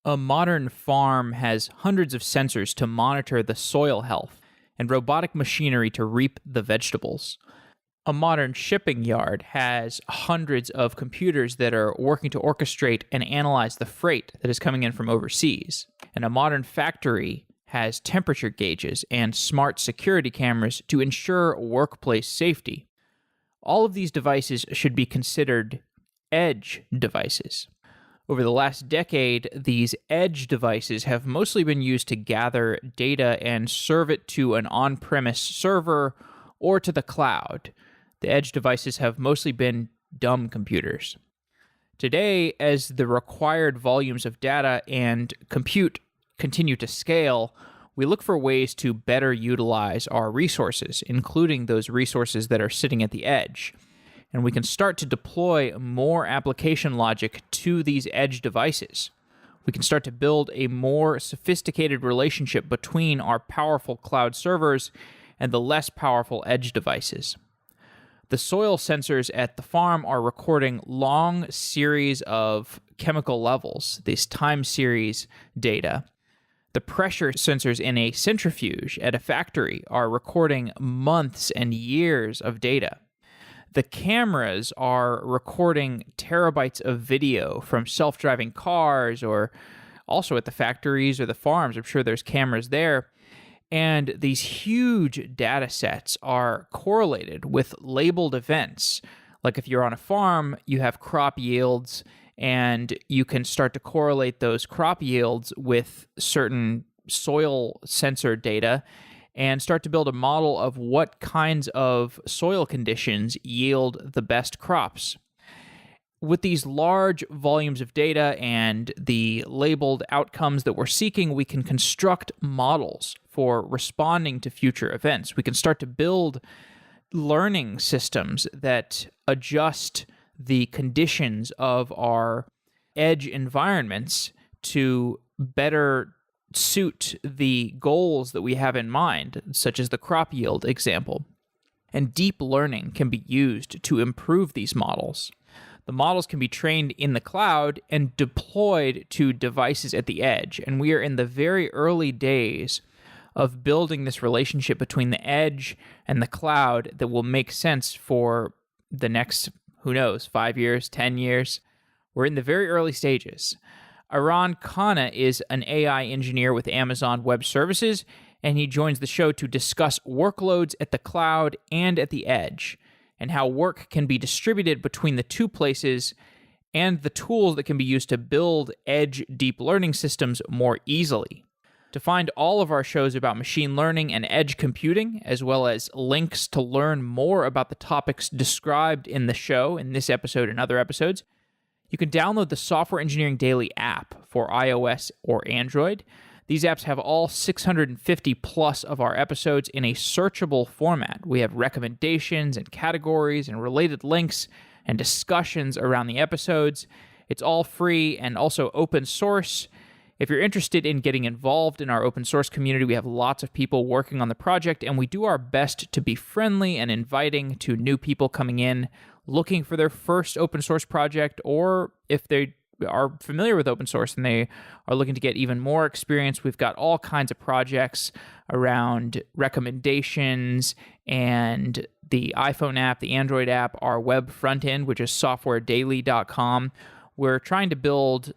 A modern farm has hundreds of sensors to monitor the soil health and robotic machinery to reap the vegetables. A modern shipping yard has hundreds of computers that are working to orchestrate and analyze the freight that is coming in from overseas. And a modern factory has temperature gauges and smart security cameras to ensure workplace safety. All of these devices should be considered edge devices. Over the last decade, these edge devices have mostly been used to gather data and serve it to an on-premise server or to the cloud. The edge devices have mostly been dumb computers. Today, as the required volumes of data and compute continue to scale, we look for ways to better utilize our resources, including those resources that are sitting at the edge. And we can start to deploy more application logic to these edge devices. We can start to build a more sophisticated relationship between our powerful cloud servers and the less powerful edge devices. The soil sensors at the farm are recording long series of chemical levels, this time series data. The pressure sensors in a centrifuge at a factory are recording months and years of data. The cameras are recording terabytes of video from self-driving cars, or also at the factories or the farms. I'm sure there's cameras there. And these huge data sets are correlated with labeled events. Like if you're on a farm, you have crop yields, and you can start to correlate those crop yields with certain soil sensor data and start to build a model of what kinds of soil conditions yield the best crops. With these large volumes of data and the labeled outcomes that we're seeking, we can construct models for responding to future events. We can start to build learning systems that adjust the conditions of our edge environments to better suit the goals that we have in mind, such as the crop yield example. And deep learning can be used to improve these models. The models can be trained in the cloud and deployed to devices at the edge. And we are in the very early days of building this relationship between the edge and the cloud that will make sense for the next, 5 years, 10 years. We're in the very early stages. Aran Khanna is an AI engineer with Amazon Web Services, and he joins the show to discuss workloads at the cloud and at the edge, and how work can be distributed between the two places, and the tools that can be used to build edge deep learning systems more easily. To find all of our shows about machine learning and edge computing, as well as links to learn more about the topics described in the show, in this episode and other episodes, you can download the Software Engineering Daily app for iOS or Android. These apps have all 650 plus of our episodes in a searchable format. We have recommendations and categories and related links and discussions around the episodes. It's all free and also open source. If you're interested in getting involved in our open source community, we have lots of people working on the project, and we do our best to be friendly and inviting to new people coming in, looking for their first open source project, or if they are familiar with open source and they are looking to get even more experience. We've got all kinds of projects around recommendations and the iPhone app, the Android app, our web front end, which is softwaredaily.com. We're trying to build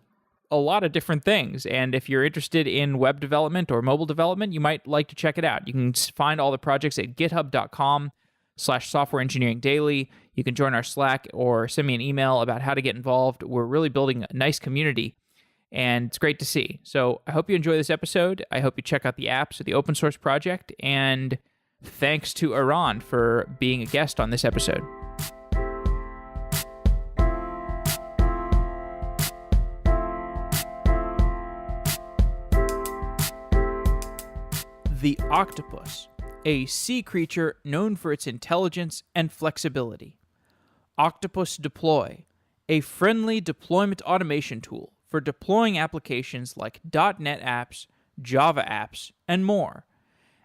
a lot of different things, and if you're interested in web development or mobile development, you might like to check it out. You can find all the projects at github.com/softwareengineeringdaily. You can join our Slack or send me an email about how to get involved. We're really building a nice community, and it's great to see. So I hope you enjoy this episode. I hope you check out the apps or the open source project, and thanks to Aran for being a guest on this episode. The octopus, a sea creature known for its intelligence and flexibility. Octopus Deploy, a friendly deployment automation tool for deploying applications like .NET apps, Java apps, and more.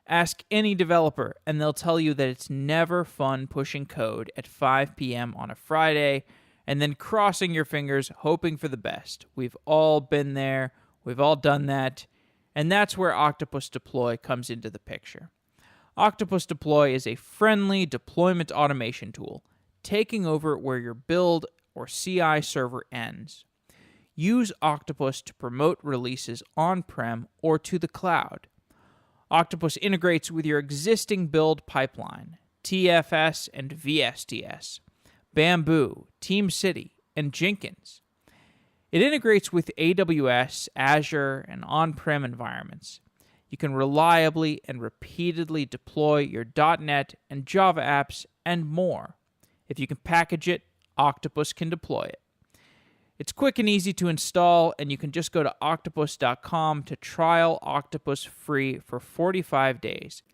Ask any developer and they'll tell you that it's never fun pushing code at 5 p.m. on a Friday and then crossing your fingers hoping for the best. We've all been there. We've all done that, and that's where Octopus Deploy comes into the picture. Octopus Deploy is a friendly deployment automation tool, taking over where your build or CI server ends. Use Octopus to promote releases on-prem or to the cloud. Octopus integrates with your existing build pipeline, TFS and VSTS, Bamboo, TeamCity, and Jenkins. It integrates with AWS, Azure, and on-prem environments. You can reliably and repeatedly deploy your .NET and Java apps and more. If you can package it, Octopus can deploy it. It's quick and easy to install, and you can just go to octopus.com to trial Octopus free for 45 days.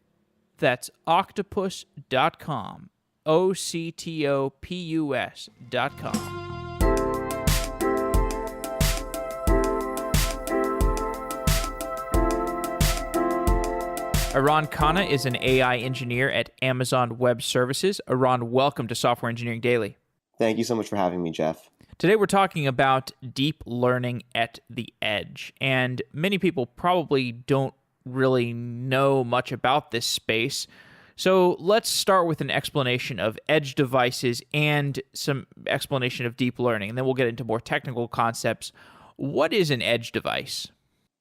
That's octopus.com, octopus.com. Aran Khanna is an AI engineer at Amazon Web Services. Aran, welcome to Software Engineering Daily. Thank you so much for having me, Jeff. Today we're talking about deep learning at the edge, and many people probably don't really know much about this space. So let's start with an explanation of edge devices and some explanation of deep learning, and then we'll get into more technical concepts. What is an edge device?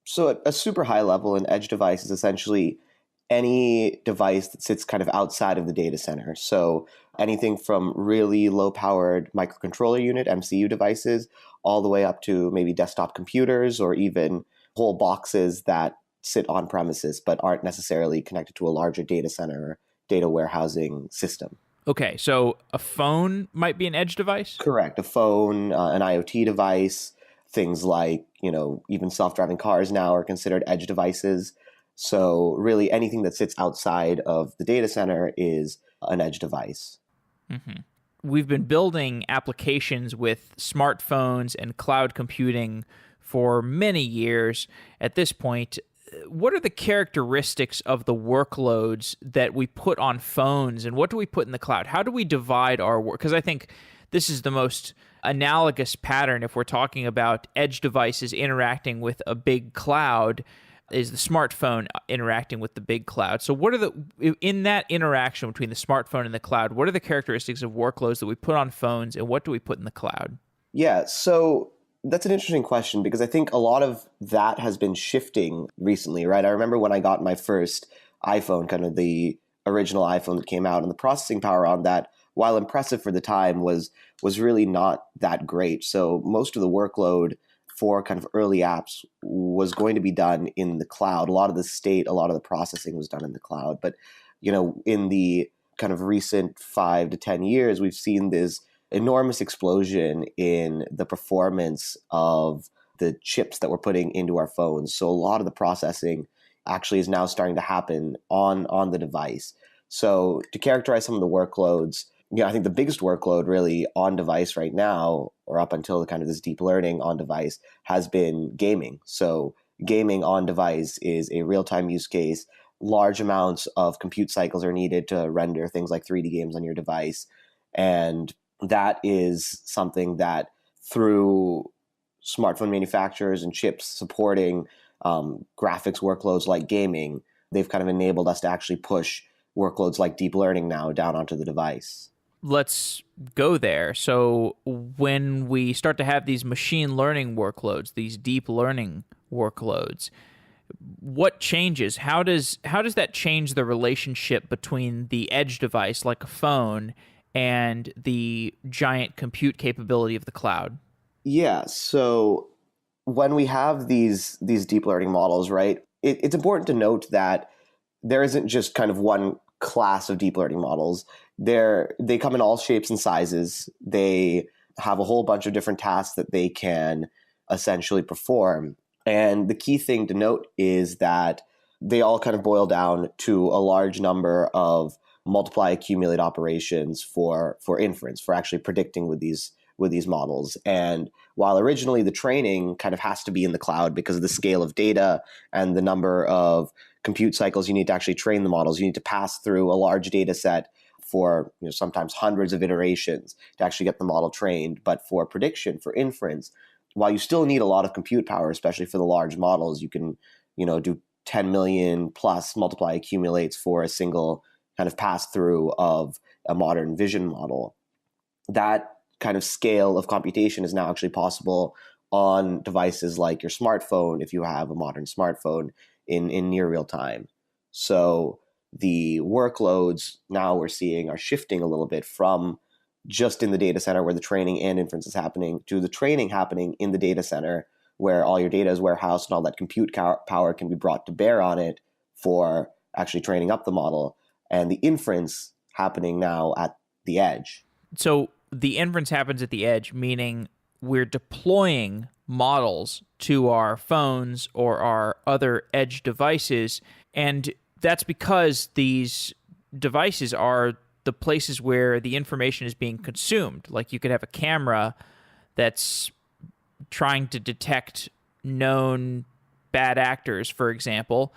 So at a super high level, an edge device is essentially any device that sits kind of outside of the data center. So anything from really low-powered microcontroller unit, MCU devices, all the way up to maybe desktop computers or even whole boxes that sit on premises but aren't necessarily connected to a larger data center or data warehousing system. Okay, so a phone might be an edge device? Correct. A phone, an IoT device, things like, even self-driving cars now are considered edge devices. So really anything that sits outside of the data center is an edge device. Mm-hmm. We've been building applications with smartphones and cloud computing for many years. At this point, what are the characteristics of the workloads that we put on phones, and what do we put in the cloud? How do we divide our work? Because I think this is the most analogous pattern if we're talking about edge devices interacting with a big cloud, is the smartphone interacting with the big cloud. So what are in that interaction between the smartphone and the cloud, what are the characteristics of workloads that we put on phones, and what do we put in the cloud? Yeah, so that's an interesting question because I think a lot of that has been shifting recently, right? I remember when I got my first iPhone, kind of the original iPhone that came out, and the processing power on that, while impressive for the time, was really not that great. So most of the workload for kind of early apps was going to be done in the cloud. A lot of the processing was done in the cloud. But, in the kind of recent 5 to 10 years, we've seen this enormous explosion in the performance of the chips that we're putting into our phones. So a lot of the processing actually is now starting to happen on the device. So to characterize some of the workloads, I think the biggest workload really on device right now, or up until the kind of this deep learning on device, has been gaming. So gaming on device is a real-time use case. Large amounts of compute cycles are needed to render things like 3D games on your device. And that is something that through smartphone manufacturers and chips supporting graphics workloads like gaming, they've kind of enabled us to actually push workloads like deep learning now down onto the device. Let's go there. So when we start to have these machine learning workloads, these deep learning workloads, what changes? How does that change the relationship between the edge device like a phone and the giant compute capability of the cloud? Yeah, so when we have these deep learning models, right, it's important to note that there isn't just kind of one class of deep learning models. They come in all shapes and sizes. They have a whole bunch of different tasks that they can essentially perform. And the key thing to note is that they all kind of boil down to a large number of multiply accumulate operations for inference, for actually predicting with these models. And while originally the training kind of has to be in the cloud because of the scale of data and the number of compute cycles you need to actually train the models, you need to pass through a large data set for sometimes hundreds of iterations to actually get the model trained. But for prediction, for inference, while you still need a lot of compute power, especially for the large models, you can, do 10 million plus multiply accumulates for a single kind of pass through of a modern vision model. That kind of scale of computation is now actually possible on devices like your smartphone, if you have a modern smartphone, in near real time. So the workloads now we're seeing are shifting a little bit from just in the data center where the training and inference is happening to the training happening in the data center where all your data is warehoused and all that compute power can be brought to bear on it for actually training up the model, and the inference happening now at the edge. So the inference happens at the edge, meaning we're deploying models to our phones or our other edge devices, and that's because these devices are the places where the information is being consumed. Like you could have a camera that's trying to detect known bad actors, for example,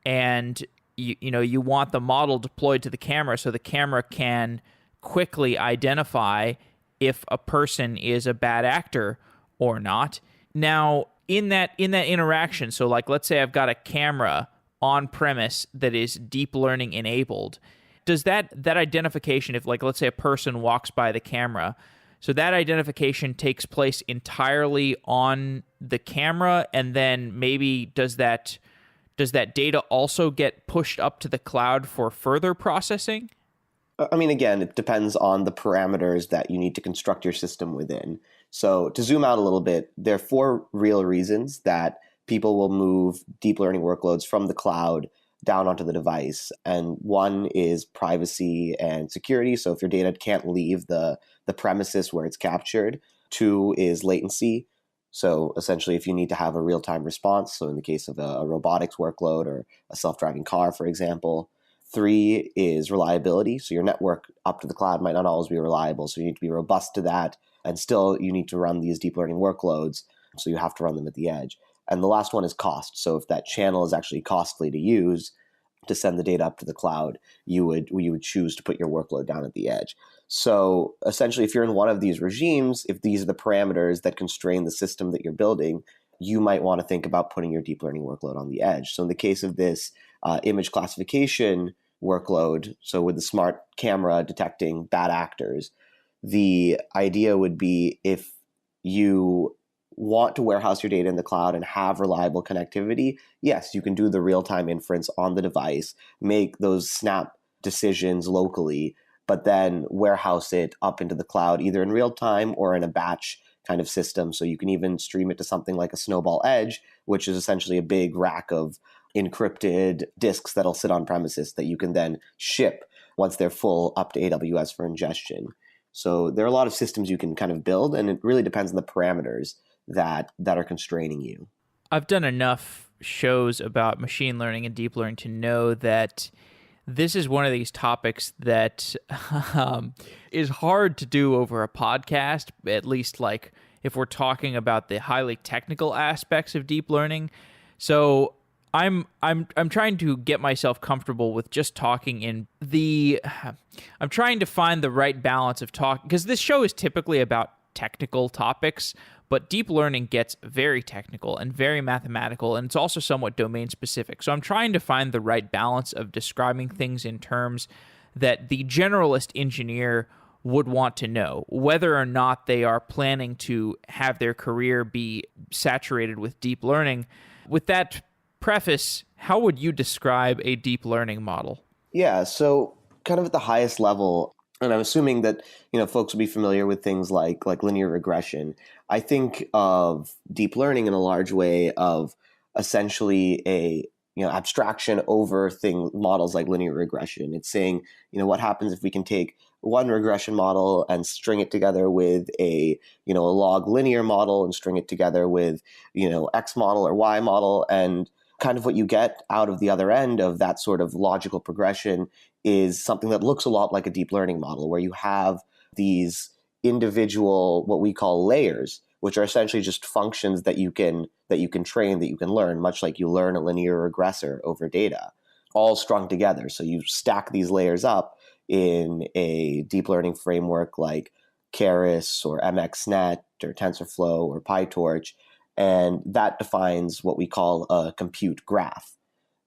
and you want the model deployed to the camera so the camera can quickly identify if a person is a bad actor or not. Now, in that interaction, so like let's say I've got a camera on premise that is deep learning enabled, does that identification, if like let's say a person walks by the camera, so that identification takes place entirely on the camera, and then maybe does that data also get pushed up to the cloud for further processing? I mean, again, it depends on the parameters that you need to construct your system within. So to zoom out a little bit, there are 4 real reasons that people will move deep learning workloads from the cloud down onto the device. And one is privacy and security. So if your data can't leave the premises where it's captured. 2 is latency. So essentially, if you need to have a real-time response, so in the case of a robotics workload or a self-driving car, for example. 3 is reliability. So your network up to the cloud might not always be reliable. So you need to be robust to that. And still, you need to run these deep learning workloads. So you have to run them at the edge. And the last one is cost. So if that channel is actually costly to use to send the data up to the cloud, you would choose to put your workload down at the edge. So essentially, if you're in one of these regimes, if these are the parameters that constrain the system that you're building, you might want to think about putting your deep learning workload on the edge. So in the case of this image classification workload, so with the smart camera detecting bad actors, the idea would be if you want to warehouse your data in the cloud and have reliable connectivity, yes, you can do the real-time inference on the device, make those snap decisions locally, but then warehouse it up into the cloud, either in real time or in a batch kind of system. So you can even stream it to something like a Snowball Edge, which is essentially a big rack of encrypted disks that'll sit on premises that you can then ship once they're full up to AWS for ingestion. So there are a lot of systems you can kind of build, and it really depends on the parameters that are constraining you. I've done enough shows about machine learning and deep learning to know that this is one of these topics that is hard to do over a podcast, at least like if we're talking about the highly technical aspects of deep learning. So I'm trying to get myself comfortable with just talking I'm trying to find the right balance of talk, because this show is typically about technical topics, but deep learning gets very technical and very mathematical, and it's also somewhat domain specific. So I'm trying to find the right balance of describing things in terms that the generalist engineer would want to know, whether or not they are planning to have their career be saturated with deep learning. With that preface, how would you describe a deep learning model? Yeah, so kind of at the highest level, and I'm assuming that folks will be familiar with things like linear regression. I think of deep learning in a large way of essentially a abstraction over models like linear regression. It's saying what happens if we can take one regression model and string it together with a log linear model and string it together with X model or Y model, and kind of what you get out of the other end of that sort of logical progression is something that looks a lot like a deep learning model, where you have these individual, what we call layers, which are essentially just functions that you can train, that you can learn, much like you learn a linear regressor over data, all strung together. So you stack these layers up in a deep learning framework like Keras or MXNet or TensorFlow or PyTorch, and that defines what we call a compute graph.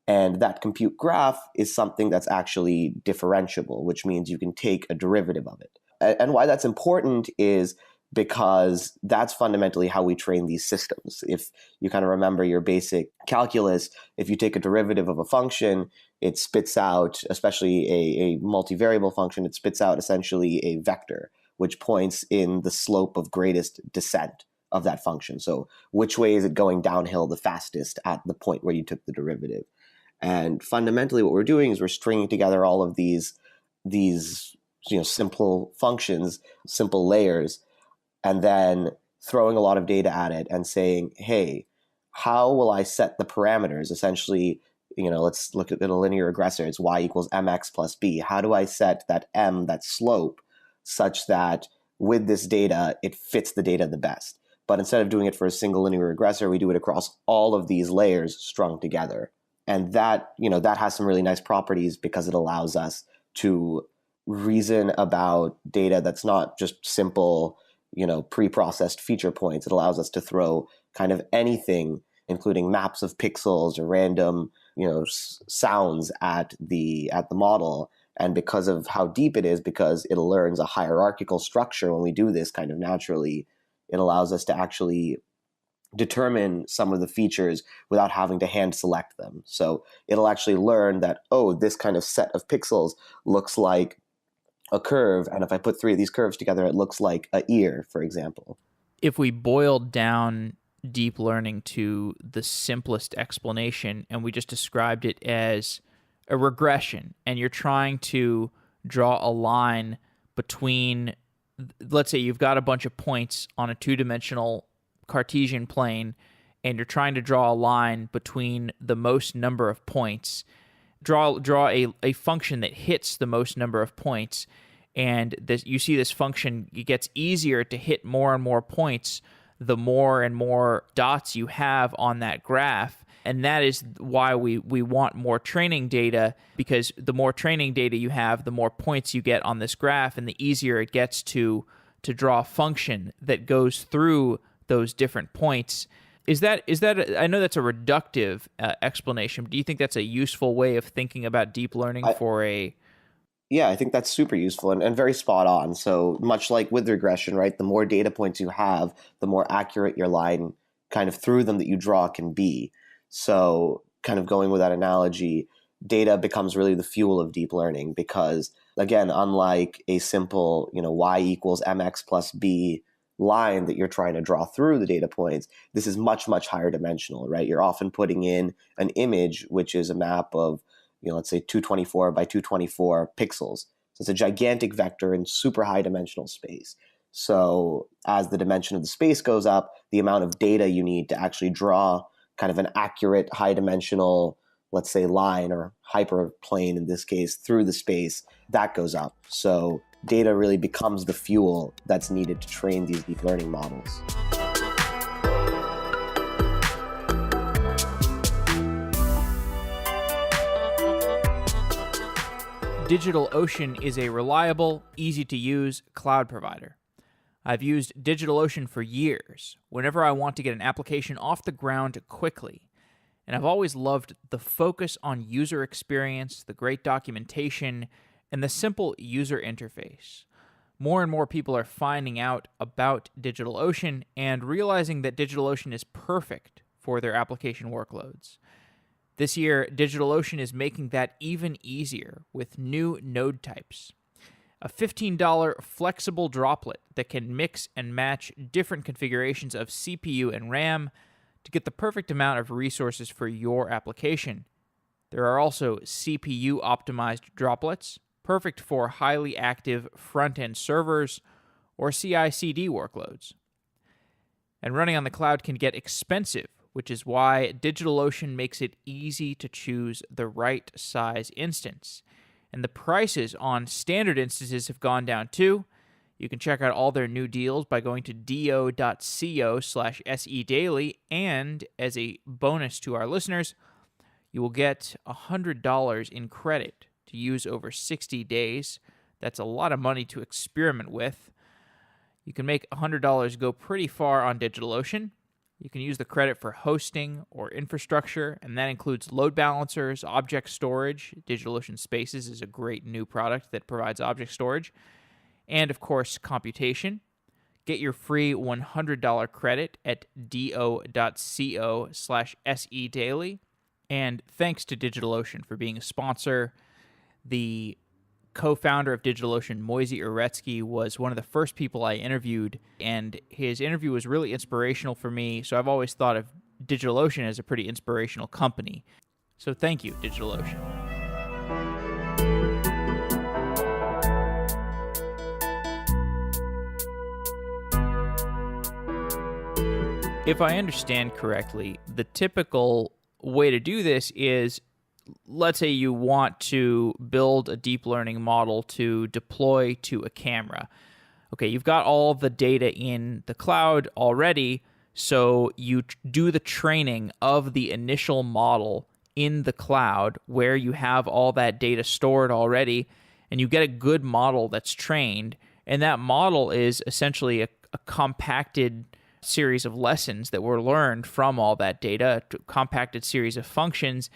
And that compute graph is something that's actually differentiable, which means you can take a derivative of it. And why that's important is because that's fundamentally how we train these systems. If you kind of remember your basic calculus, if you take a derivative of a function, it spits out, especially a multivariable function, it spits out essentially a vector, which points in the slope of greatest descent of that function. So which way is it going downhill the fastest at the point where you took the derivative? And fundamentally what we're doing is we're stringing together all of these simple functions, simple layers, and then throwing a lot of data at it and saying, hey, how will I set the parameters? Essentially, let's look at a linear regressor. It's y equals mx plus b. How do I set that that slope, such that with this data, it fits the data the best? But instead of doing it for a single linear regressor, we do it across all of these layers strung together. And that has some really nice properties because it allows us to reason about data that's not just simple, pre-processed feature points. It allows us to throw kind of anything, including maps of pixels or random, sounds at the model. And because of how deep it is, because it learns a hierarchical structure when we do this kind of naturally, it allows us to actually determine some of the features without having to hand select them. So it'll actually learn that, oh, this kind of set of pixels looks like a curve, and if I put 3 of these curves together, it looks like an ear, for example. If we boiled down deep learning to the simplest explanation and we just described it as a regression, and you're trying to draw a line between, let's say you've got a bunch of points on a two-dimensional Cartesian plane, and you're trying to draw a line between the most number of points, draw a function that hits the most number of points, and you see this function, it gets easier to hit more and more points the more and more dots you have on that graph. And that is why we want more training data, because the more training data you have, the more points you get on this graph, and the easier it gets to draw a function that goes through those different points. Is that I know that's a reductive explanation. Do you think that's a useful way of thinking about deep learning Yeah, I think that's super useful and very spot on. So much like with regression, right? The more data points you have, the more accurate your line kind of through them that you draw can be. So kind of going with that analogy, data becomes really the fuel of deep learning because, again, unlike a simple, y equals mx plus b line that you're trying to draw through the data points, this is much, much higher dimensional, right? You're often putting in an image, which is a map of, let's say 224 by 224 pixels. So it's a gigantic vector in super high dimensional space. So as the dimension of the space goes up, the amount of data you need to actually draw kind of an accurate high dimensional, let's say line or hyperplane in this case, through the space, that goes up. So data really becomes the fuel that's needed to train these deep learning models. DigitalOcean is a reliable, easy-to-use cloud provider. I've used DigitalOcean for years, whenever I want to get an application off the ground quickly. And I've always loved the focus on user experience, the great documentation, and the simple user interface. More and more people are finding out about DigitalOcean and realizing that DigitalOcean is perfect for their application workloads. This year, DigitalOcean is making that even easier with new node types. A $15 flexible droplet that can mix and match different configurations of CPU and RAM to get the perfect amount of resources for your application. There are also CPU-optimized droplets, perfect for highly active front-end servers or CI/CD workloads. And running on the cloud can get expensive, which is why DigitalOcean makes it easy to choose the right size instance. And the prices on standard instances have gone down too. You can check out all their new deals by going to do.co/sedaily, and as a bonus to our listeners, you will get $100 in credit to use over 60 days. That's a lot of money to experiment with. You can make $100 go pretty far on DigitalOcean. You can use the credit for hosting or infrastructure, and that includes load balancers, object storage. DigitalOcean Spaces is a great new product that provides object storage, and of course, computation. Get your free $100 credit at do.co/sedaily. And thanks to DigitalOcean for being a sponsor. The co-founder of DigitalOcean, Moisey Uretsky, was one of the first people I interviewed, and his interview was really inspirational for me, so I've always thought of DigitalOcean as a pretty inspirational company. So thank you, DigitalOcean. If I understand correctly, the typical way to do this is, let's say you want to build a deep learning model to deploy to a camera. Okay, you've got all the data in the cloud already, so you do the training of the initial model in the cloud where you have all that data stored already, and you get a good model that's trained, and that model is essentially a compacted series of lessons that were learned from all that data, a compacted series of functions.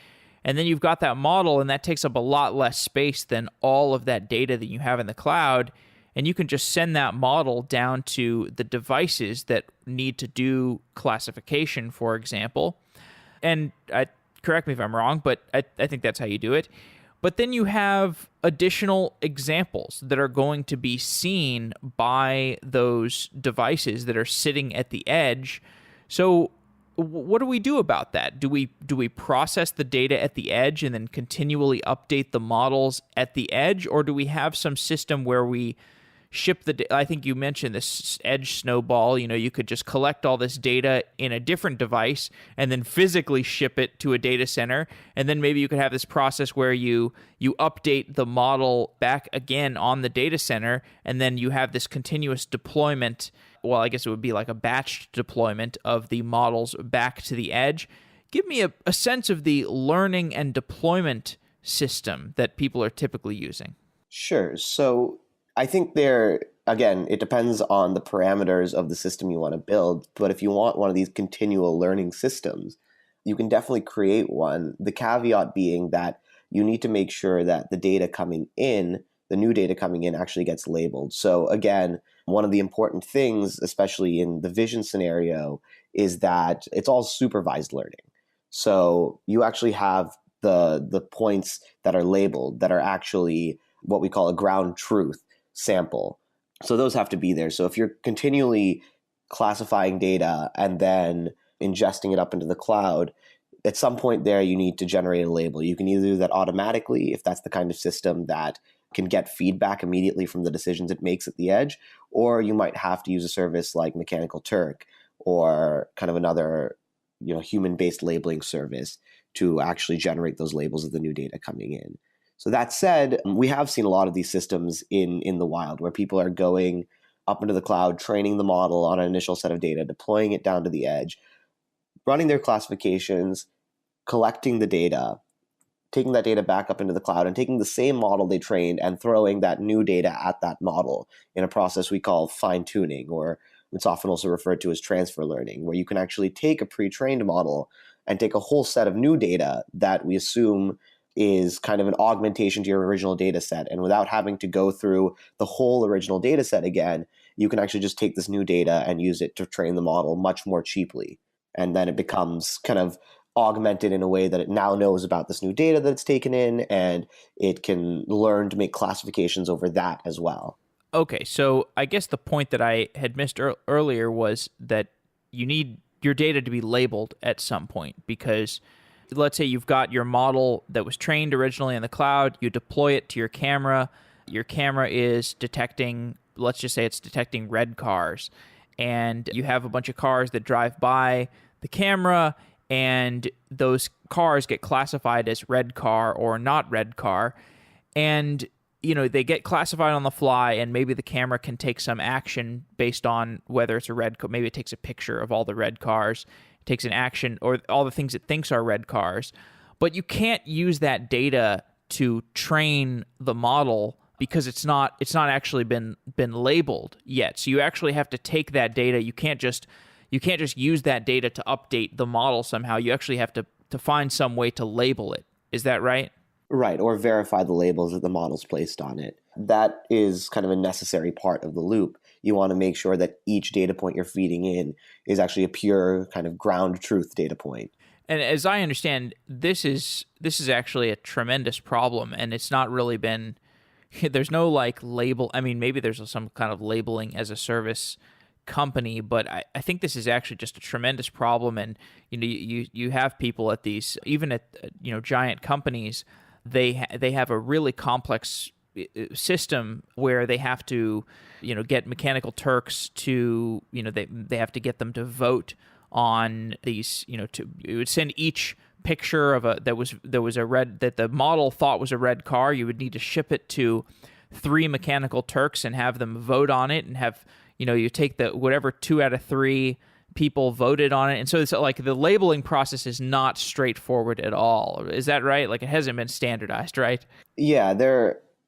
And then you've got that model, and that takes up a lot less space than all of that data that you have in the cloud. And you can just send that model down to the devices that need to do classification, for example. And correct me if I'm wrong, but I think that's how you do it. But then you have additional examples that are going to be seen by those devices that are sitting at the edge. So what do we do about that? Do we process the data at the edge and then continually update the models at the edge, or do we have some system where we ship I think you mentioned this edge snowball. You could just collect all this data in a different device and then physically ship it to a data center, and then maybe you could have this process where you update the model back again on the data center, and then you have this continuous deployment. Well, I guess it would be like a batched deployment of the models back to the edge. Give me a sense of the learning and deployment system that people are typically using. Sure. So I think again, it depends on the parameters of the system you want to build. But if you want one of these continual learning systems, you can definitely create one. The caveat being that you need to make sure that the data coming in, the new data coming in, actually gets labeled. So again, one of the important things, especially in the vision scenario, is that it's all supervised learning. So you actually have the points that are labeled that are actually what we call a ground truth sample. So those have to be there. So if you're continually classifying data and then ingesting it up into the cloud, at some point there you need to generate a label. You can either do that automatically if that's the kind of system that can get feedback immediately from the decisions it makes at the edge, or you might have to use a service like Mechanical Turk or kind of another human-based labeling service to actually generate those labels of the new data coming in. So that said, we have seen a lot of these systems in the wild where people are going up into the cloud, training the model on an initial set of data, deploying it down to the edge, running their classifications, collecting the data, taking that data back up into the cloud, and taking the same model they trained and throwing that new data at that model in a process we call fine-tuning, or it's often also referred to as transfer learning, where you can actually take a pre-trained model and take a whole set of new data that we assume is kind of an augmentation to your original data set. And without having to go through the whole original data set again, you can actually just take this new data and use it to train the model much more cheaply. And then it becomes kind of augmented in a way that it now knows about this new data that it's taken in, and it can learn to make classifications over that as well. Okay, so I guess the point that I had missed earlier was that you need your data to be labeled at some point, because let's say you've got your model that was trained originally in the cloud, you deploy it to your camera is detecting, let's just say it's detecting red cars, and you have a bunch of cars that drive by the camera, and those cars get classified as red car or not red car, and they get classified on the fly, and maybe the camera can take some action based on whether it's a red car. Maybe it takes a picture of all the red cars, takes an action, or all the things it thinks are red cars. But you can't use that data to train the model because it's not actually been labeled yet. So you actually have to take that data. You can't just use that data to update the model somehow. You actually have to find some way to label it. Is that right? Right, or verify the labels that the model's placed on it. That is kind of a necessary part of the loop. You want to make sure that each data point you're feeding in is actually a pure kind of ground truth data point. And as I understand, this is actually a tremendous problem, and it's not really been. There's no like label. I mean, maybe there's some kind of labeling as a service company, but I think this is actually just a tremendous problem. And you have people at these, even at giant companies, they have a really complex system where they have to get Mechanical Turks to they have to get them to vote on these it would send each picture of that was a red, that the model thought was a red car. You would need to ship it to 3 Mechanical Turks and have them vote on it, and have you take the whatever 2 out of 3 people voted on it. And so it's like the labeling process is not straightforward at all. Is that right? Like, it hasn't been standardized, right? Yeah,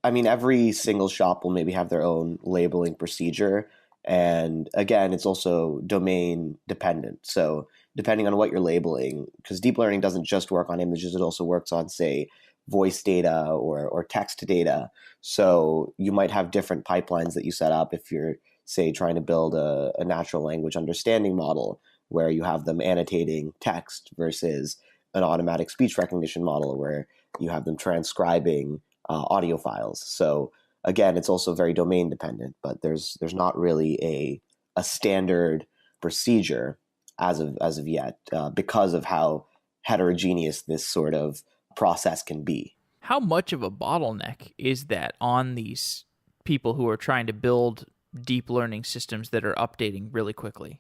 every single shop will maybe have their own labeling procedure. And again, it's also domain dependent. So depending on what you're labeling, because deep learning doesn't just work on images, it also works on, say, voice data or text data. So you might have different pipelines that you set up if you're, say, trying to build a natural language understanding model, where you have them annotating text, versus an automatic speech recognition model where you have them transcribing audio files. So again, it's also very domain dependent, but there's not really a standard procedure as of yet, because of how heterogeneous this sort of process can be. How much of a bottleneck is that on these people who are trying to build deep learning systems that are updating really quickly?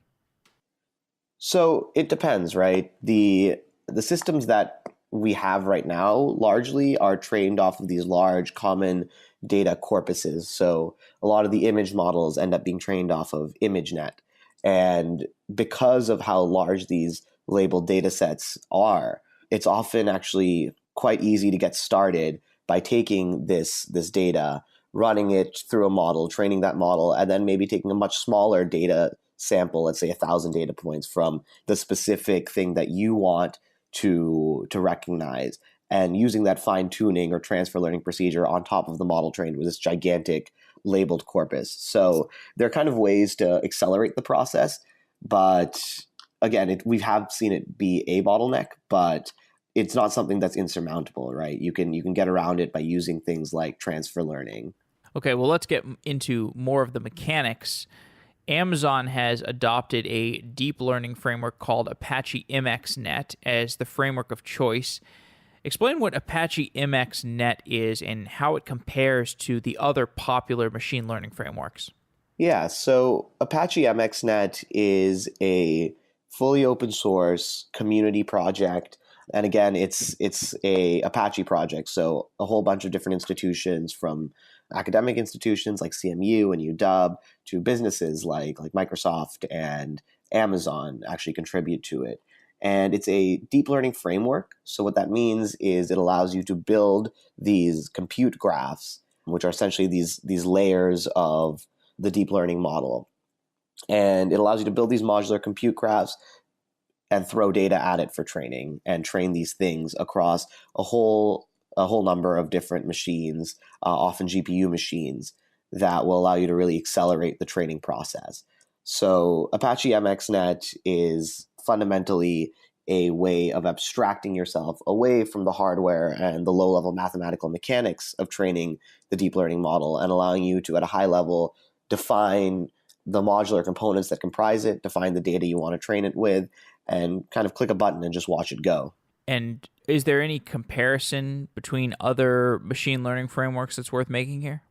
So it depends, right? The systems that we have right now largely are trained off of these large common data corpuses. So a lot of the image models end up being trained off of ImageNet. And because of how large these labeled data sets are, it's often actually quite easy to get started by taking this data, running it through a model, training that model, and then maybe taking a much smaller data sample, let's say 1,000 data points from the specific thing that you want to recognize, and using that fine tuning or transfer learning procedure on top of the model trained with this gigantic labeled corpus. So there are kind of ways to accelerate the process, but again, we have seen it be a bottleneck, but it's not something that's insurmountable, right? You can get around it by using things like transfer learning. Okay, well, let's get into more of the mechanics. Amazon has adopted a deep learning framework called Apache MXNet as the framework of choice. Explain what Apache MXNet is and how it compares to the other popular machine learning frameworks. Yeah, so Apache MXNet is a fully open source community project. And again, it's a Apache project, so a whole bunch of different institutions, from academic institutions like CMU and UW to businesses like Microsoft and Amazon actually contribute to it. And it's a deep learning framework. So what that means is it allows you to build these compute graphs, which are essentially these layers of the deep learning model. And it allows you to build these modular compute graphs and throw data at it for training, and train these things across a whole number of different machines, often GPU machines, that will allow you to really accelerate the training process. So Apache MXNet is fundamentally a way of abstracting yourself away from the hardware and the low-level mathematical mechanics of training the deep learning model, and allowing you to, at a high level, define the modular components that comprise it, define the data you want to train it with, and kind of click a button and just watch it go. And is there any comparison between other machine learning frameworks that's worth making here?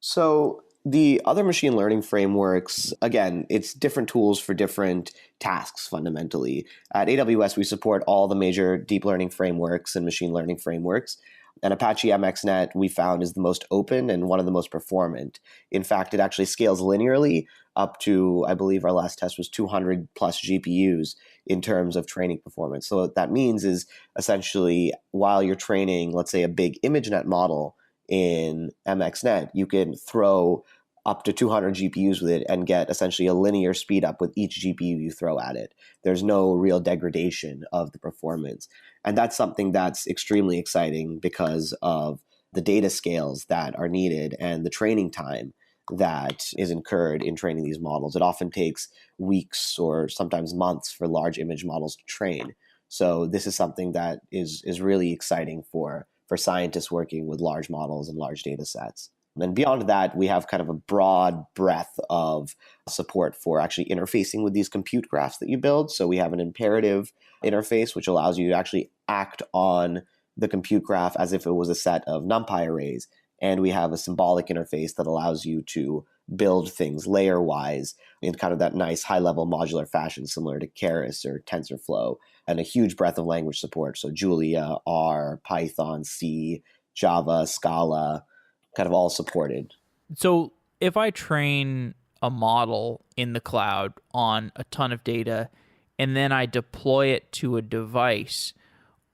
So the other machine learning frameworks, again, it's different tools for different tasks fundamentally. At AWS, we support all the major deep learning frameworks and machine learning frameworks. And Apache MXNet, we found, is the most open and one of the most performant. In fact, it actually scales linearly up to, I believe our last test was 200 plus GPUs in terms of training performance. So what that means is, essentially, while you're training, let's say, a big ImageNet model, in MXNet, you can throw up to 200 GPUs with it and get essentially a linear speed up with each GPU you throw at it. There's no real degradation of the performance. And that's something that's extremely exciting because of the data scales that are needed and the training time that is incurred in training these models. It often takes weeks or sometimes months for large image models to train. So this is something that is really exciting for scientists working with large models and large data sets. And beyond that, we have kind of a broad breadth of support for actually interfacing with these compute graphs that you build. So we have an imperative interface, which allows you to actually act on the compute graph as if it was a set of NumPy arrays. And we have a symbolic interface that allows you to build things layer-wise in kind of that nice high-level modular fashion, similar to Keras or TensorFlow, and a huge breadth of language support. So Julia, R, Python, C, Java, Scala, kind of all supported. So if I train a model in the cloud on a ton of data and then I deploy it to a device,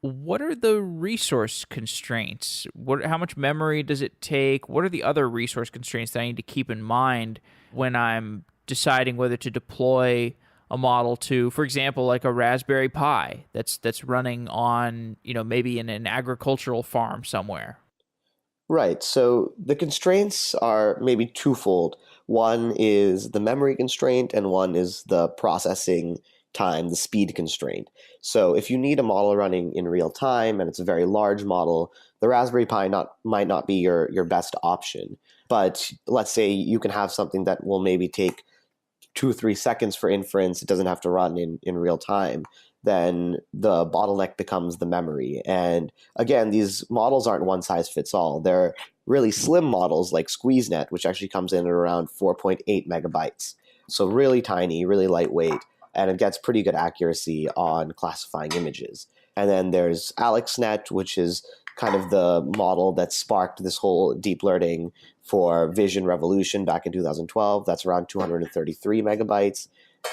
what are the resource constraints? How much memory does it take? What are the other resource constraints that I need to keep in mind when I'm deciding whether to deploy a model to, for example, like a Raspberry Pi that's running on, maybe in an agricultural farm somewhere? Right. So the constraints are maybe twofold. One is the memory constraint, and one is the processing time, the speed constraint. So if you need a model running in real time and it's a very large model, the Raspberry Pi might not be your best option. But let's say you can have something that will maybe take 2-3 seconds for inference. It doesn't have to run in real time. Then the bottleneck becomes the memory. And again, these models aren't one size fits all. They're really slim models like SqueezeNet, which actually comes in at around 4.8 megabytes. So really tiny, really lightweight, and it gets pretty good accuracy on classifying images. And then there's AlexNet, which is kind of the model that sparked this whole deep learning for vision revolution back in 2012. That's around 233 megabytes.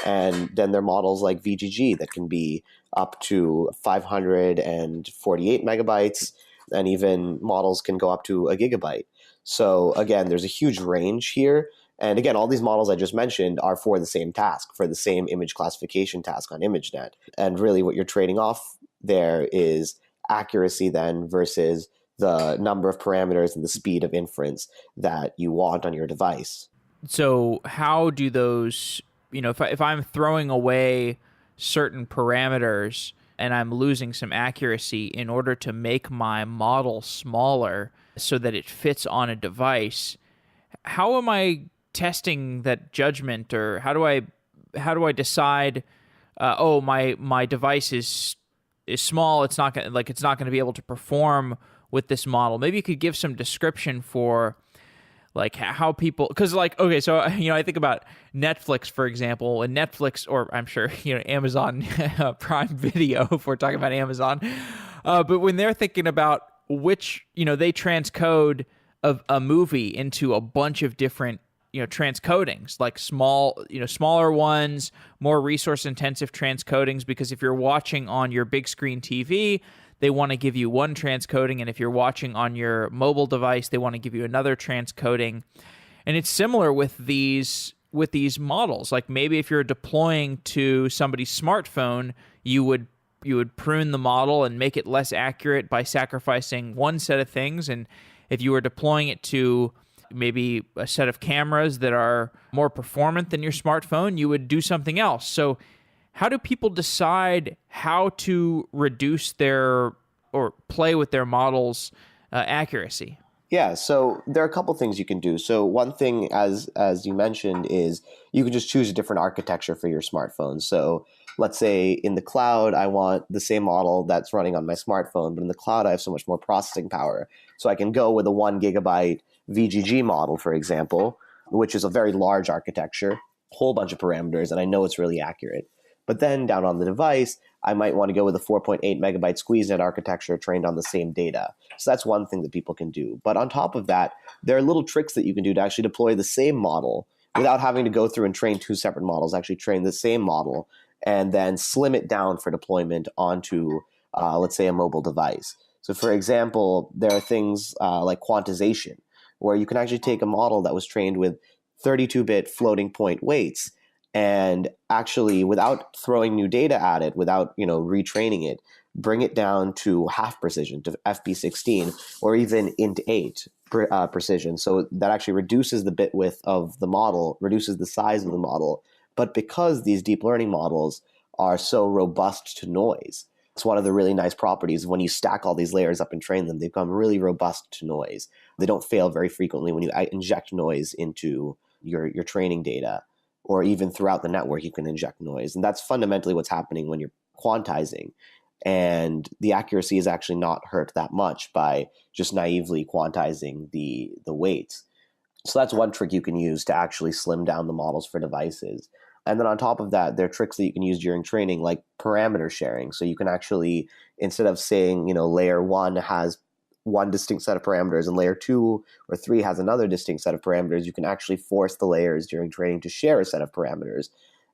And then there are models like VGG that can be up to 548 megabytes, and even models can go up to a gigabyte. So again, there's a huge range here. And again, all these models I just mentioned are for the same task, for the same image classification task on ImageNet. And really what you're trading off there is accuracy then versus the number of parameters and the speed of inference that you want on your device. So how do those, if I'm throwing away certain parameters and I'm losing some accuracy in order to make my model smaller so that it fits on a device, how am I testing that judgment, or how do I decide my device is small, it's not going to be able to perform with this model? Maybe you could give some description for like how people, because okay, so I think about Netflix, for example, and Netflix, or I'm sure Amazon Prime Video, if we're talking about Amazon, but when they're thinking about which they transcode a movie into a bunch of different transcodings, like smaller ones, more resource intensive transcodings, because if you're watching on your big screen TV, they want to give you one transcoding, and if you're watching on your mobile device, they want to give you another transcoding. And it's similar with these models. Like maybe if you're deploying to somebody's smartphone, you would prune the model and make it less accurate by sacrificing one set of things, and if you were deploying it to maybe a set of cameras that are more performant than your smartphone, you would do something else. So how do people decide how to reduce or play with their models' accuracy? Yeah, so there are a couple things you can do. So one thing, as you mentioned, is you can just choose a different architecture for your smartphone. So let's say in the cloud, I want the same model that's running on my smartphone, but in the cloud, I have so much more processing power. So I can go with a 1 gigabyte VGG model, for example, which is a very large architecture, whole bunch of parameters, and I know it's really accurate. But then down on the device, I might want to go with a 4.8 megabyte SqueezeNet architecture trained on the same data. So that's one thing that people can do. But on top of that, there are little tricks that you can do to actually deploy the same model without having to go through and train two separate models, actually train the same model and then slim it down for deployment onto, let's say, a mobile device. So for example, there are things like quantization, where you can actually take a model that was trained with 32-bit floating point weights and actually, without throwing new data at it, without retraining it, bring it down to half precision, to FP16, or even int8 precision. So that actually reduces the bit width of the model, reduces the size of the model. But because these deep learning models are so robust to noise, it's one of the really nice properties. When you stack all these layers up and train them, they become really robust to noise. They don't fail very frequently when you inject noise into your training data, or even throughout the network, you can inject noise. And that's fundamentally what's happening when you're quantizing. And the accuracy is actually not hurt that much by just naively quantizing the weights. So that's one trick you can use to actually slim down the models for devices. And then on top of that, there are tricks that you can use during training, like parameter sharing. So you can actually, instead of saying, layer 1 has one distinct set of parameters and layer 2 or 3 has another distinct set of parameters, you can actually force the layers during training to share a set of parameters.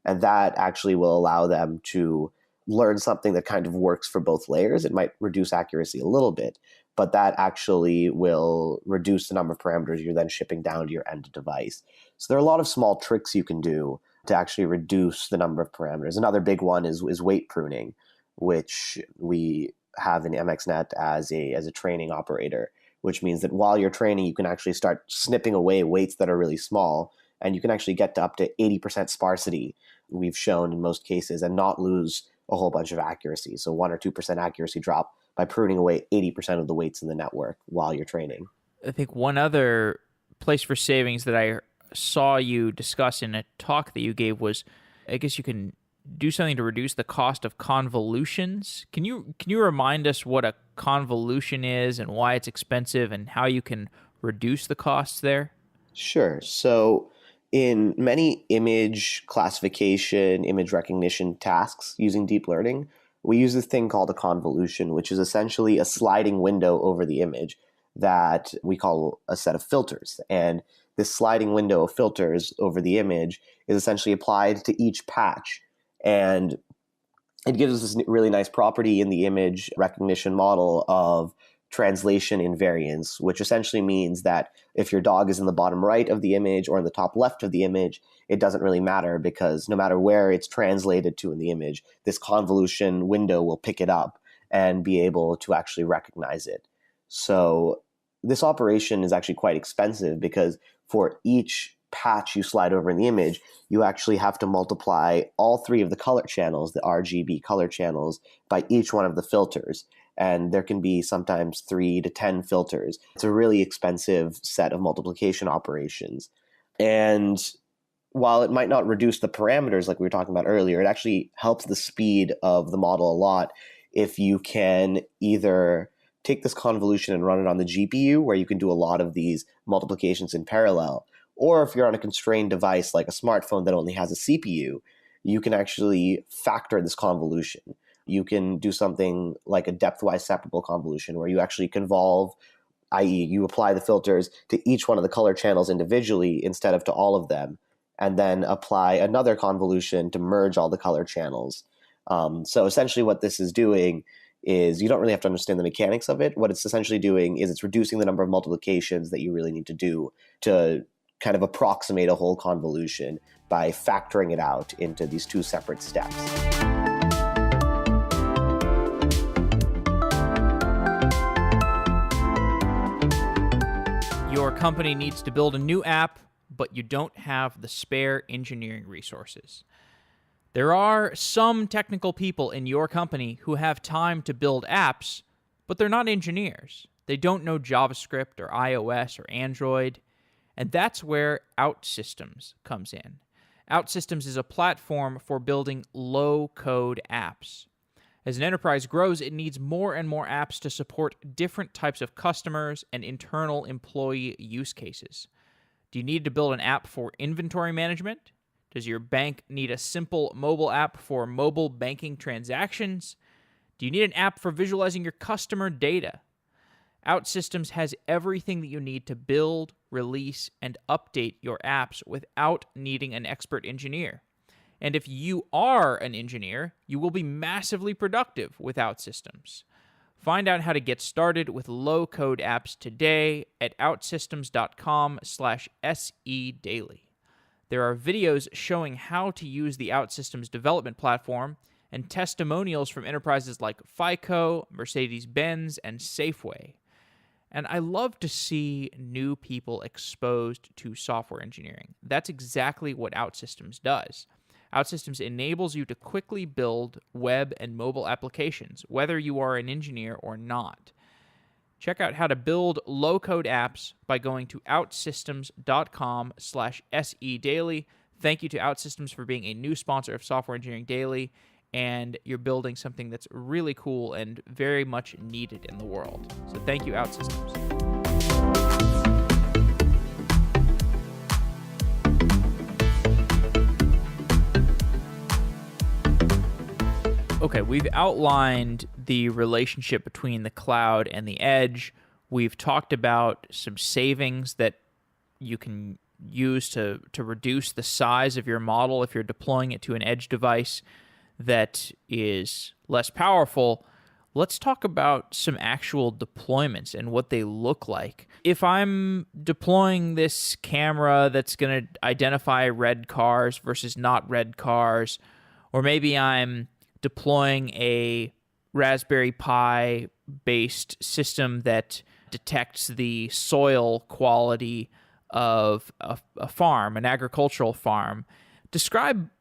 And that actually will allow them to learn something that kind of works for both layers. It might reduce accuracy a little bit, but that actually will reduce the number of parameters you're then shipping down to your end device. So there are a lot of small tricks you can do to actually reduce the number of parameters. Another big one is weight pruning, which we have in MXNet as a training operator, which means that while you're training, you can actually start snipping away weights that are really small, and you can actually get to up to 80% sparsity, we've shown in most cases, and not lose a whole bunch of accuracy. So 1 or 2% accuracy drop by pruning away 80% of the weights in the network while you're training. I think one other place for savings that I saw you discuss in a talk that you gave was, I guess you can do something to reduce the cost of convolutions. Can you remind us what a convolution is and why it's expensive and how you can reduce the costs there? Sure. So in many image classification, image recognition tasks using deep learning, we use this thing called a convolution, which is essentially a sliding window over the image that we call a set of filters. And this sliding window of filters over the image is essentially applied to each patch. And it gives us this really nice property in the image recognition model of translation invariance, which essentially means that if your dog is in the bottom right of the image or in the top left of the image, it doesn't really matter, because no matter where it's translated to in the image, this convolution window will pick it up and be able to actually recognize it. So this operation is actually quite expensive, because for each patch you slide over in the image, you actually have to multiply all 3 of the color channels, the RGB color channels, by each one of the filters. And there can be sometimes 3 to 10 filters. It's a really expensive set of multiplication operations. And while it might not reduce the parameters like we were talking about earlier, it actually helps the speed of the model a lot if you can either take this convolution and run it on the GPU, where you can do a lot of these multiplications in parallel, or if you're on a constrained device like a smartphone that only has a CPU, you can actually factor this convolution. You can do something like a depth-wise separable convolution, where you actually convolve, i.e. you apply the filters to each one of the color channels individually instead of to all of them, and then apply another convolution to merge all the color channels. So essentially what this is doing is, you don't really have to understand the mechanics of it. What it's essentially doing is it's reducing the number of multiplications that you really need to do to kind of approximate a whole convolution by factoring it out into these 2 separate steps. Your company needs to build a new app, but you don't have the spare engineering resources. There are some technical people in your company who have time to build apps, but they're not engineers. They don't know JavaScript or iOS or Android, and that's where OutSystems comes in. OutSystems is a platform for building low-code apps. As an enterprise grows, it needs more and more apps to support different types of customers and internal employee use cases. Do you need to build an app for inventory management? Does your bank need a simple mobile app for mobile banking transactions? Do you need an app for visualizing your customer data? OutSystems has everything that you need to build, release, and update your apps without needing an expert engineer. And if you are an engineer, you will be massively productive with OutSystems. Find out how to get started with low-code apps today at outsystems.com/sedaily. There are videos showing how to use the OutSystems development platform and testimonials from enterprises like FICO, Mercedes-Benz, and Safeway. And I love to see new people exposed to software engineering. That's exactly what OutSystems does. OutSystems enables you to quickly build web and mobile applications, whether you are an engineer or not. Check out how to build low-code apps by going to outsystems.com/sedaily. Thank you to OutSystems for being a new sponsor of Software Engineering Daily, and you're building something that's really cool and very much needed in the world. So thank you, OutSystems. Okay, we've outlined the relationship between the cloud and the edge. We've talked about some savings that you can use to reduce the size of your model if you're deploying it to an edge device that is less powerful. Let's talk about some actual deployments and what they look like. If I'm deploying this camera that's going to identify red cars versus not red cars, or maybe I'm deploying a Raspberry Pi based system that detects the soil quality of a farm, an agricultural farm. Describe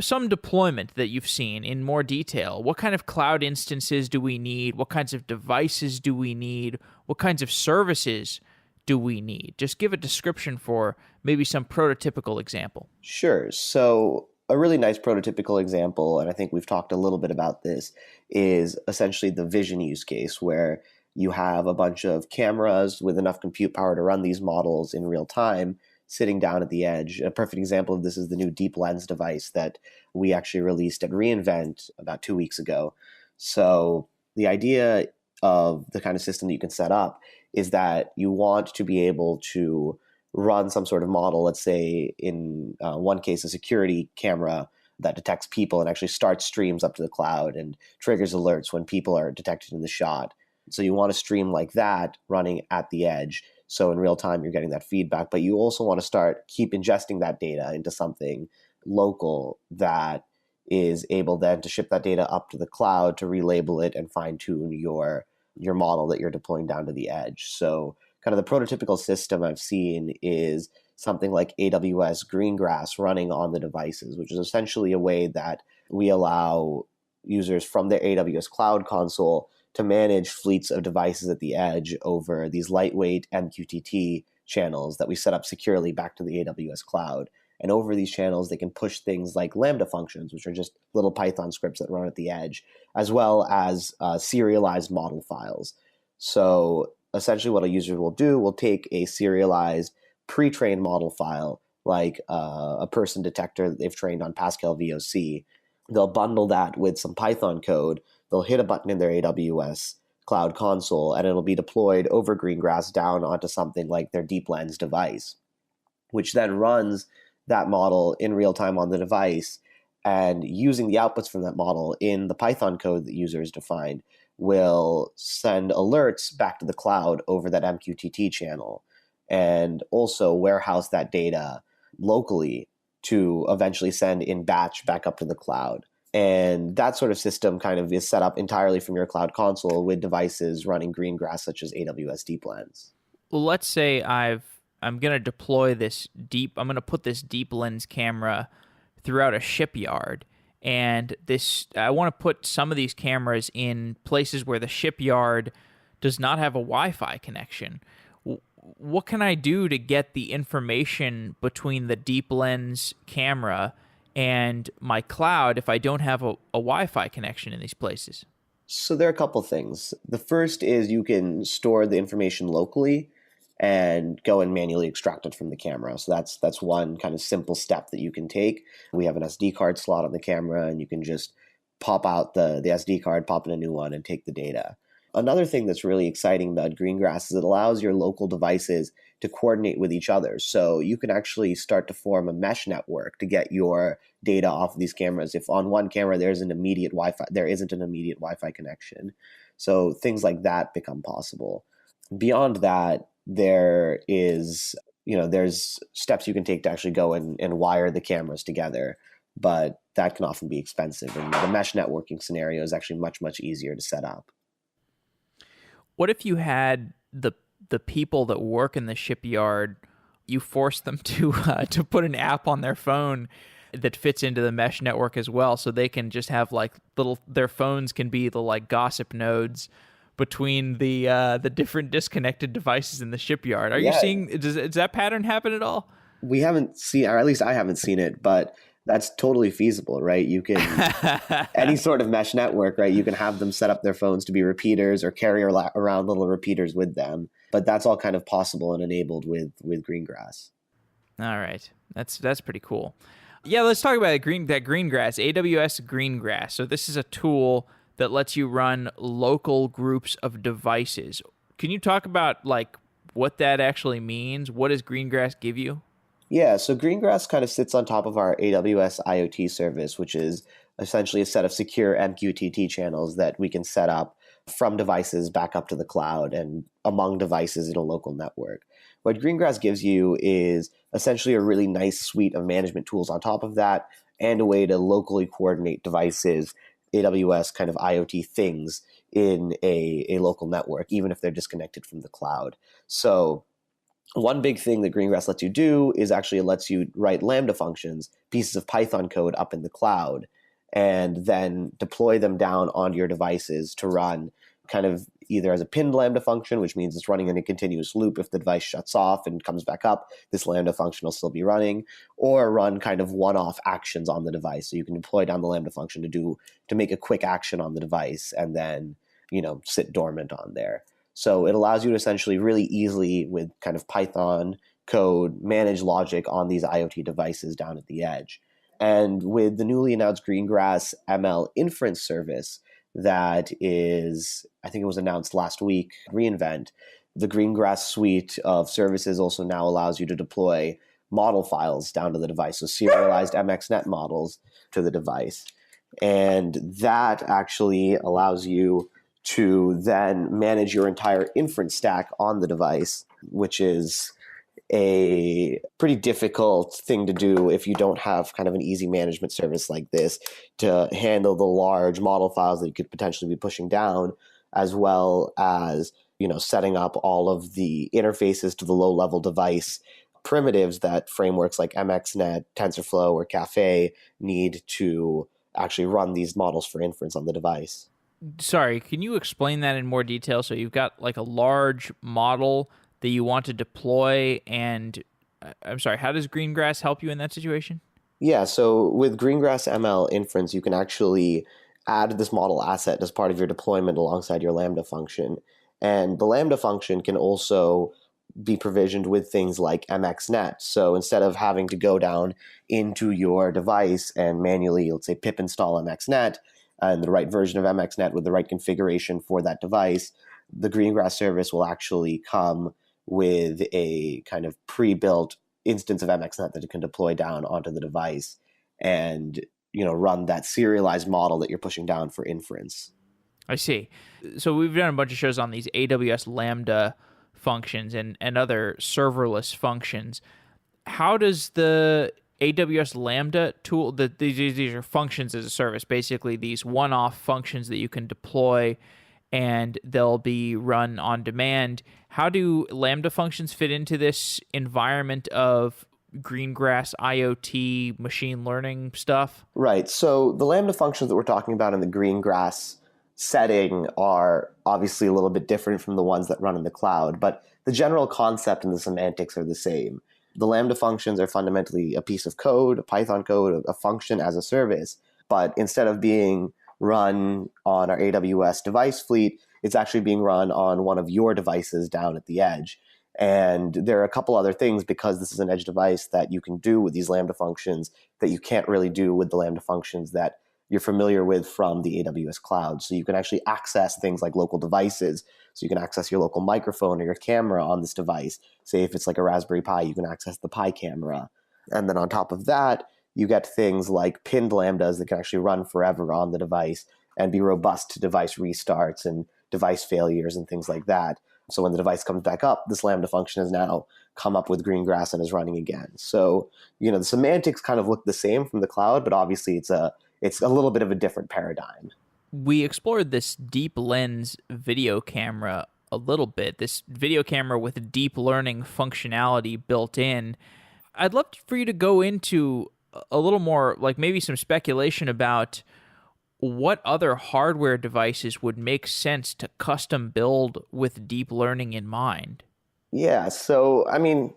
some deployment that you've seen in more detail. What kind of cloud instances do we need? What kinds of devices do we need? What kinds of services do we need? Just give a description for maybe some prototypical example. Sure. So a really nice prototypical example, and I think we've talked a little bit about this, is essentially the vision use case where you have a bunch of cameras with enough compute power to run these models in real time sitting down at the edge. A perfect example of this is the new Deep Lens device that we actually released at reInvent about 2 weeks ago. So the idea of the kind of system that you can set up is that you want to be able to run some sort of model, let's say in one case, a security camera that detects people and actually starts streams up to the cloud and triggers alerts when people are detected in the shot. So you want a stream like that running at the edge. So in real time, you're getting that feedback, but you also want to keep ingesting that data into something local that is able then to ship that data up to the cloud to relabel it and fine tune your model that you're deploying down to the edge. So kind of the prototypical system I've seen is something like AWS Greengrass running on the devices, which is essentially a way that we allow users from their AWS Cloud Console to manage fleets of devices at the edge over these lightweight MQTT channels that we set up securely back to the AWS cloud. And over these channels, they can push things like Lambda functions, which are just little Python scripts that run at the edge, as well as serialized model files. So essentially what a user will do will take a serialized pre-trained model file, like a person detector that they've trained on Pascal VOC. They'll bundle that with some Python code. They'll hit a button in their AWS Cloud Console, and it'll be deployed over Greengrass down onto something like their Deep Lens device, which then runs that model in real time on the device, and using the outputs from that model in the Python code that users defined will send alerts back to the cloud over that MQTT channel, and also warehouse that data locally to eventually send in batch back up to the cloud. And that sort of system kind of is set up entirely from your cloud console with devices running Greengrass, such as AWS Deep Lens. Well, let's say I'm going to deploy I'm going to put this Deep Lens camera throughout a shipyard. And I want to put some of these cameras in places where the shipyard does not have a Wi-Fi connection. What can I do to get the information between the Deep Lens camera and my cloud if I don't have a Wi-Fi connection in these places? So there are a couple things. The first is you can store the information locally and go and manually extract it from the camera. So that's one kind of simple step that you can take. We have an SD card slot on the camera, and you can just pop out the SD card, pop in a new one, and take the data. Another thing that's really exciting about Greengrass is it allows your local devices to coordinate with each other. So you can actually start to form a mesh network to get your data off of these cameras. If on one camera there isn't an immediate Wi-Fi connection, So things like that become possible. Beyond that, there's steps you can take to actually go and wire the cameras together, but that can often be expensive. And the mesh networking scenario is actually much, much easier to set up. What if you had the people that work in the shipyard, you force them to put an app on their phone that fits into the mesh network as well, so they can just have like their phones can be the like gossip nodes between the different disconnected devices in the shipyard. Are you Yeah, seeing, does that pattern happen at all? we haven't seen, or at least I haven't seen it, but that's totally feasible, right? You can, any sort of mesh network, right? You can have them set up their phones to be repeaters or carry around little repeaters with them. But that's all kind of possible and enabled with Greengrass. All right, that's pretty cool. Yeah, let's talk about that Greengrass, AWS Greengrass. So this is a tool that lets you run local groups of devices. Can you talk about like what that actually means? What does Greengrass give you? Yeah, so Greengrass kind of sits on top of our AWS IoT service, which is essentially a set of secure MQTT channels that we can set up from devices back up to the cloud and among devices in a local network. What Greengrass gives you is essentially a really nice suite of management tools on top of that and a way to locally coordinate devices, AWS kind of IoT things in a local network, even if they're disconnected from the cloud. So one big thing that Greengrass lets you do is actually it lets you write Lambda functions, pieces of Python code up in the cloud, and then deploy them down onto your devices to run kind of either as a pinned Lambda function, which means it's running in a continuous loop. If the device shuts off and comes back up, this Lambda function will still be running, or run kind of one-off actions on the device. So you can deploy down the Lambda function to make a quick action on the device and then, sit dormant on there. So it allows you to essentially really easily, with kind of Python code, manage logic on these IoT devices down at the edge. And with the newly announced Greengrass ML inference service that is, I think it was announced last week, reInvent, the Greengrass suite of services also now allows you to deploy model files down to the device, so serialized MXNet models to the device. And that actually allows you to then manage your entire inference stack on the device, which is a pretty difficult thing to do if you don't have kind of an easy management service like this to handle the large model files that you could potentially be pushing down, as well as, setting up all of the interfaces to the low-level device primitives that frameworks like MXNet, TensorFlow, or Caffe need to actually run these models for inference on the device. Sorry, can you explain that in more detail? So you've got like a large model that you want to deploy, and I'm sorry, how does Greengrass help you in that situation? Yeah, so with Greengrass ML inference, you can actually add this model asset as part of your deployment alongside your Lambda function. And the Lambda function can also be provisioned with things like MXNet. So instead of having to go down into your device and manually, let's say, pip install MXNet and the right version of MXNet with the right configuration for that device, the Greengrass service will actually come with a kind of pre-built instance of MXNet that it can deploy down onto the device and run that serialized model that you're pushing down for inference. I see. So we've done a bunch of shows on these AWS Lambda functions and other serverless functions. How does the AWS Lambda tool, these are functions as a service, basically these one-off functions that you can deploy and they'll be run on demand. How do Lambda functions fit into this environment of Greengrass IoT machine learning stuff? Right. So the Lambda functions that we're talking about in the Greengrass setting are obviously a little bit different from the ones that run in the cloud, but the general concept and the semantics are the same. The Lambda functions are fundamentally a piece of code, a Python code, a function as a service, but instead of being run on our AWS device fleet, it's actually being run on one of your devices down at the edge. And there are a couple other things, because this is an edge device, that you can do with these Lambda functions that you can't really do with the Lambda functions that you're familiar with from the AWS cloud. So you can actually access things like local devices. So you can access your local microphone or your camera on this device. Say if it's like a Raspberry Pi, you can access the Pi camera. And then on top of that, you get things like pinned Lambdas that can actually run forever on the device and be robust to device restarts and device failures and things like that. So when the device comes back up, this Lambda function has now come up with Greengrass and is running again. So, the semantics kind of look the same from the cloud, but obviously it's a little bit of a different paradigm. We explored this deep lens video camera a little bit, this video camera with deep learning functionality built in. I'd love for you to go into a little more, like maybe some speculation about what other hardware devices would make sense to custom build with deep learning in mind. Yeah, so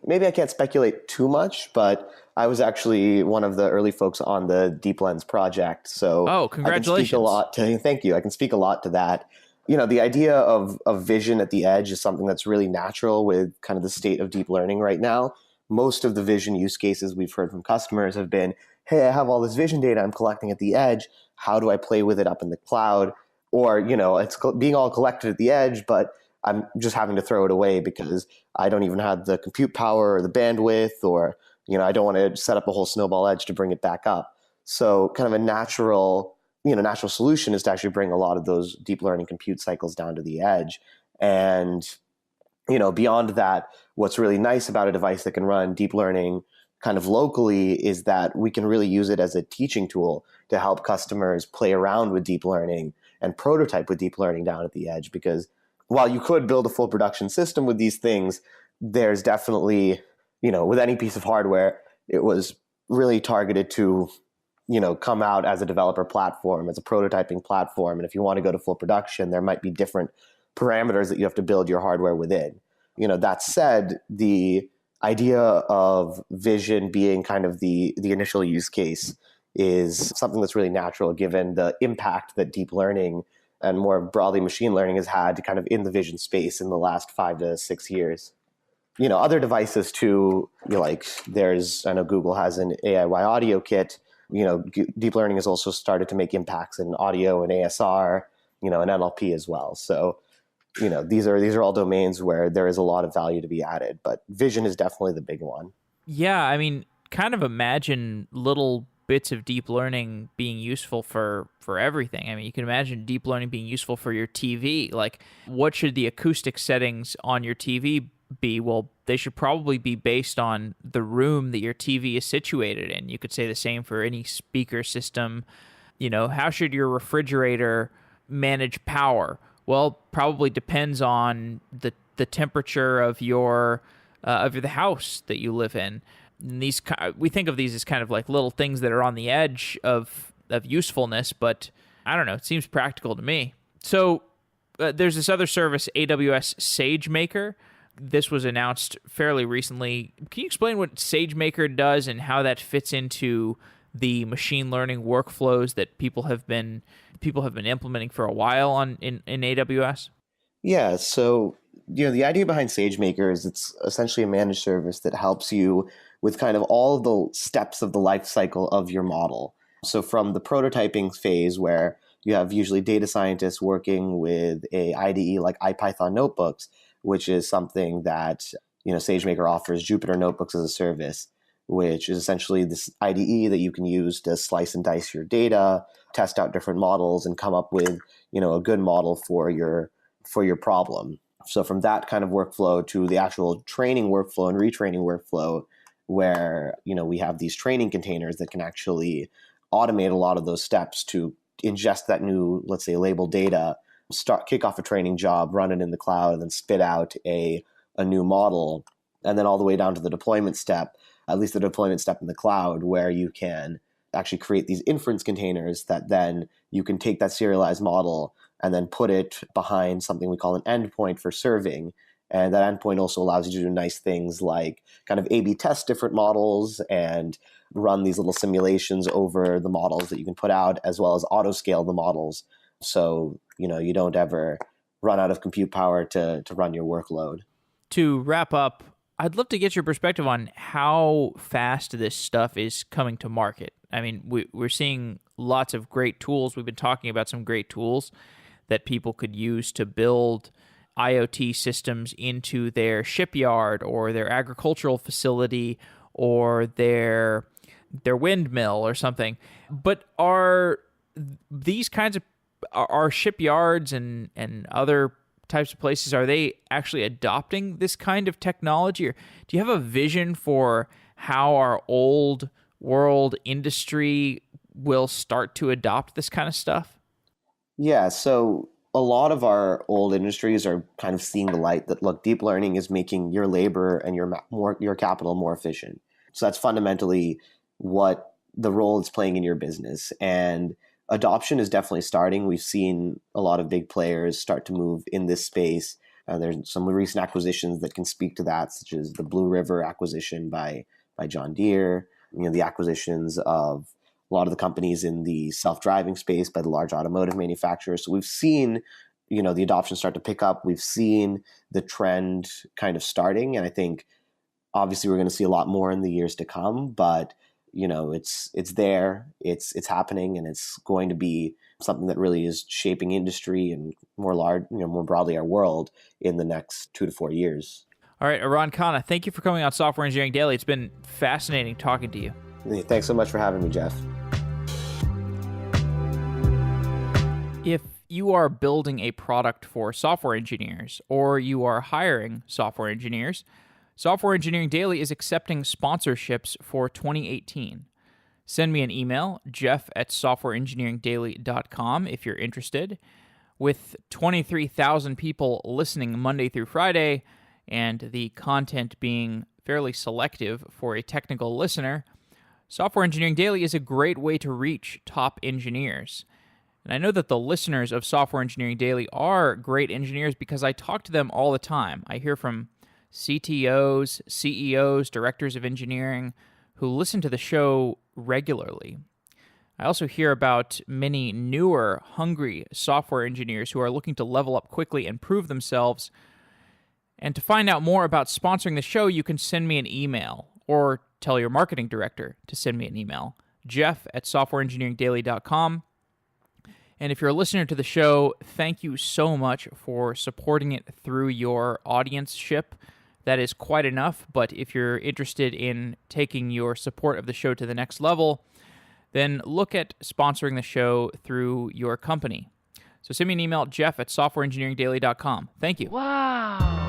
maybe I can't speculate too much, but I was actually one of the early folks on the Deep Lens project. So congratulations. Thank you. I can speak a lot to that. The idea of vision at the edge is something that's really natural with kind of the state of deep learning right now. Most of the vision use cases we've heard from customers have been, hey, I have all this vision data I'm collecting at the edge. How do I play with it up in the cloud? Or, it's being all collected at the edge, but I'm just having to throw it away because I don't even have the compute power or the bandwidth, or, I don't want to set up a whole snowball edge to bring it back up. So kind of a natural solution is to actually bring a lot of those deep learning compute cycles down to the edge. And, beyond that, what's really nice about a device that can run deep learning kind of locally is that we can really use it as a teaching tool to help customers play around with deep learning and prototype with deep learning down at the edge. Because while you could build a full production system with these things, there's definitely, with any piece of hardware, it was really targeted to, come out as a developer platform, as a prototyping platform. And if you want to go to full production, there might be different parameters that you have to build your hardware within. That said, the idea of vision being kind of the initial use case is something that's really natural given the impact that deep learning and more broadly machine learning has had kind of in the vision space in the last 5 to 6 years. Other devices too, I know Google has an AIY audio kit. Deep learning has also started to make impacts in audio and ASR, and NLP as well. So, these are all domains where there is a lot of value to be added, but vision is definitely the big one. Yeah, kind of imagine little bits of deep learning being useful for everything. You can imagine deep learning being useful for your TV. Like, what should the acoustic settings on your TV be? Well, they should probably be based on the room that your TV is situated in. You could say the same for any speaker system. How should your refrigerator manage power? Well, probably depends on the temperature of the house that you live in. And we think of these as kind of like little things that are on the edge of usefulness, but I don't know. It seems practical to me. So there's this other service, AWS SageMaker. This was announced fairly recently. Can you explain what SageMaker does and how that fits into the machine learning workflows that people have been implementing for a while in AWS? Yeah, so the idea behind SageMaker is it's essentially a managed service that helps you with kind of all of the steps of the life cycle of your model. So from the prototyping phase, where you have usually data scientists working with a IDE like IPython notebooks, which is something that SageMaker offers, Jupyter Notebooks as a service, which is essentially this IDE that you can use to slice and dice your data, test out different models, and come up with a good model for your problem. So from that kind of workflow to the actual training workflow and retraining workflow, where we have these training containers that can actually automate a lot of those steps to ingest that new, let's say, labeled data, kick off a training job, run it in the cloud, and then spit out a new model, and then all the way down to the deployment step, at least the deployment step in the cloud, where you can actually create these inference containers that then you can take that serialized model and then put it behind something we call an endpoint for serving. And that endpoint also allows you to do nice things like kind of A/B test different models and run these little simulations over the models that you can put out, as well as auto scale the models. So, you don't ever run out of compute power to run your workload. To wrap up, I'd love to get your perspective on how fast this stuff is coming to market. We're seeing lots of great tools. We've been talking about some great tools that people could use to build IoT systems into their shipyard or their agricultural facility or their windmill or something. But are these kinds of Are shipyards and other types of places, are they actually adopting this kind of technology? Or do you have a vision for how our old world industry will start to adopt this kind of stuff? Yeah, so a lot of our old industries are kind of seeing the light that, look, deep learning is making your labor and your capital more efficient. So that's fundamentally what the role it's playing in your business. And adoption is definitely starting. We've seen a lot of big players start to move in this space. There's some recent acquisitions that can speak to that, such as the Blue River acquisition by John Deere, the acquisitions of a lot of the companies in the self-driving space by the large automotive manufacturers. So we've seen, the adoption start to pick up. We've seen the trend kind of starting. And I think obviously we're going to see a lot more in the years to come, but it's there, it's happening, and it's going to be something that really is shaping industry and more broadly our world in the next 2 to 4 years. All right, Aran, Khanna, thank you for coming on Software Engineering Daily. It's been fascinating talking to you. Thanks so much for having me, Jeff. If you are building a product for software engineers or you are hiring software engineers, Software Engineering Daily is accepting sponsorships for 2018. Send me an email, jeff@softwareengineeringdaily.com if you're interested. With 23,000 people listening Monday through Friday, and the content being fairly selective for a technical listener, Software Engineering Daily is a great way to reach top engineers. And I know that the listeners of Software Engineering Daily are great engineers because I talk to them all the time. I hear from CTOs, CEOs, directors of engineering who listen to the show regularly. I also hear about many newer, hungry software engineers who are looking to level up quickly and prove themselves. And to find out more about sponsoring the show, you can send me an email or tell your marketing director to send me an email, jeff@softwareengineeringdaily.com. And if you're a listener to the show, thank you so much for supporting it through your audienceship. That is quite enough, but if you're interested in taking your support of the show to the next level, then look at sponsoring the show through your company. So send me an email, jeff@softwareengineeringdaily.com. Thank you. Wow.